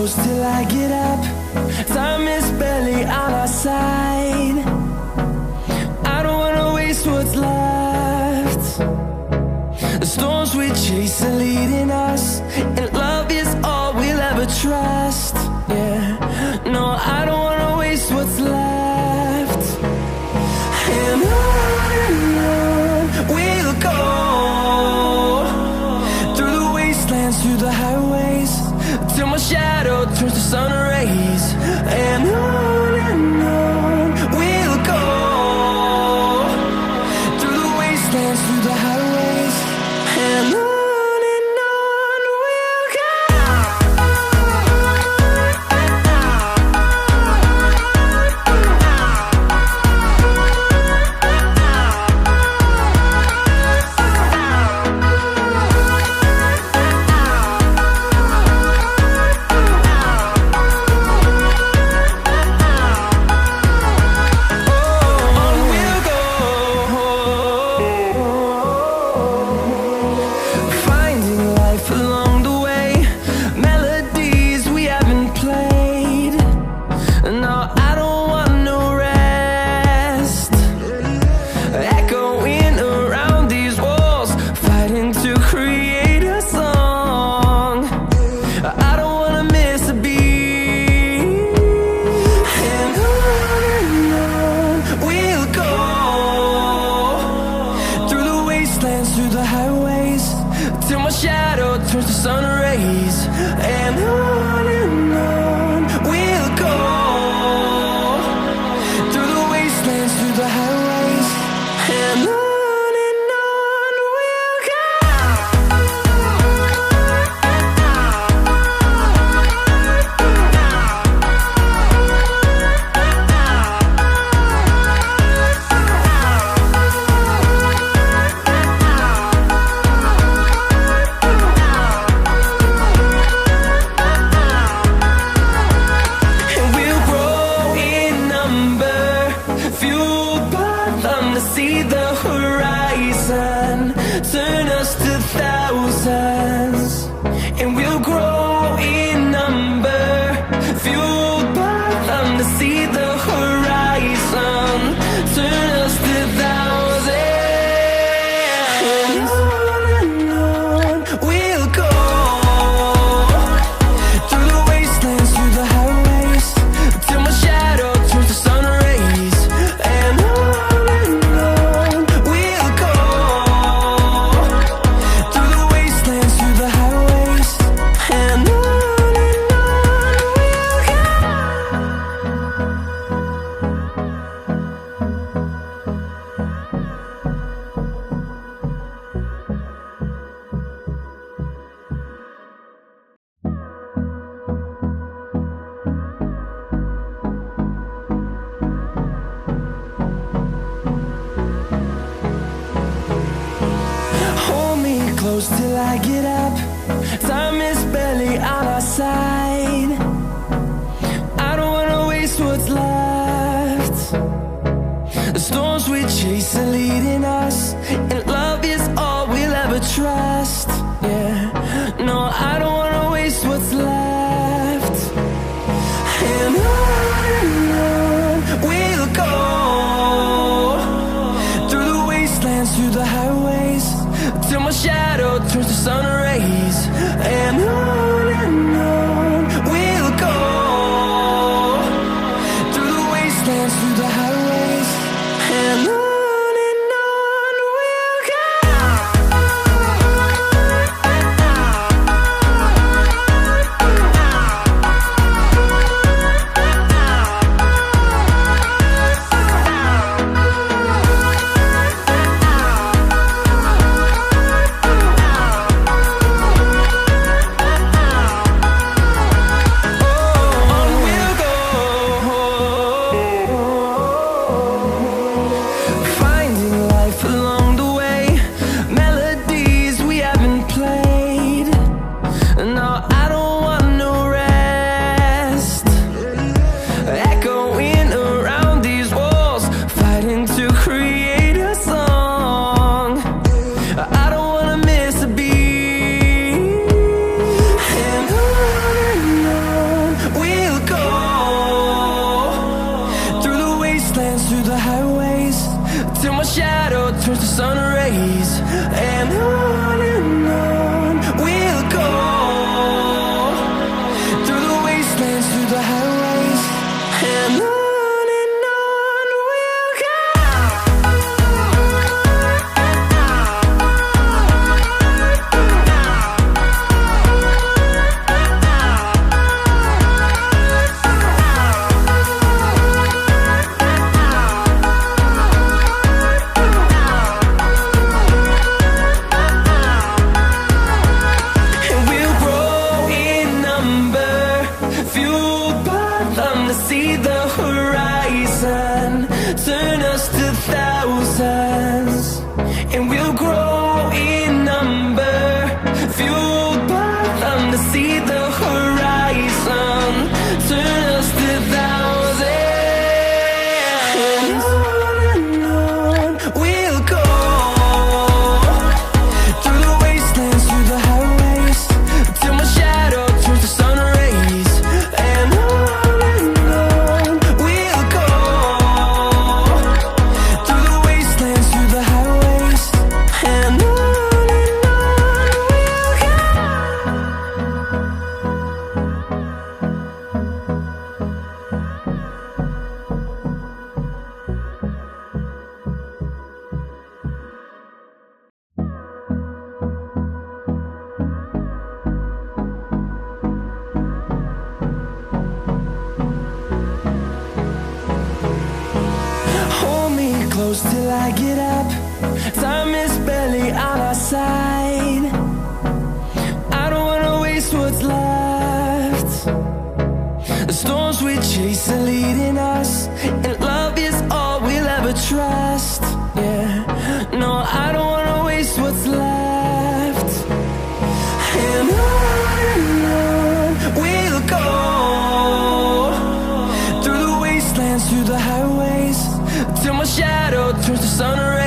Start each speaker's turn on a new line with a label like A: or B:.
A: close till I get up. Time is barely on our side. I don't wanna waste what's left. The storms we chase are leading us, and love is all we'll ever trust. Yeah, no, I don't wanna waste what's left. And on we'll go, through the wastelands, through the highways, till my shadow turns to sun rays. And on we'll go, through the wastelands, through the highways, and on we'll close till I get up. Time is barely on our side. I don't wanna waste what's left. The storms we chase are leading us, and love is all we'll ever trust. Yeah, no, I don't wanna waste what's left. And on we'll go, through the wastelands, through the highways, till my shadow turns to sun rays. And on we'll go, through the wastelands, through the highways, and on we'll go. wastelands, through the highways, till my shadow turns to sun rays. And on we'll go, through the wastelands, through the highways, and on we'll go. See the horizon turn us to thousands, and we'll grow in number, fueled by them to see the horizon turn us to thousands. And on we'll go, through the wastelands, through the highways, till my shadow turns to sun rays. And close till I get up. Time is barely on our side. I don't wanna waste what's left. The storms we chase are leading us, and love is all we'll ever trust. Yeah, no, I don't wanna waste what's left. And on we'll go, through the wastelands, through the highways, till my shadow turns to sun rays.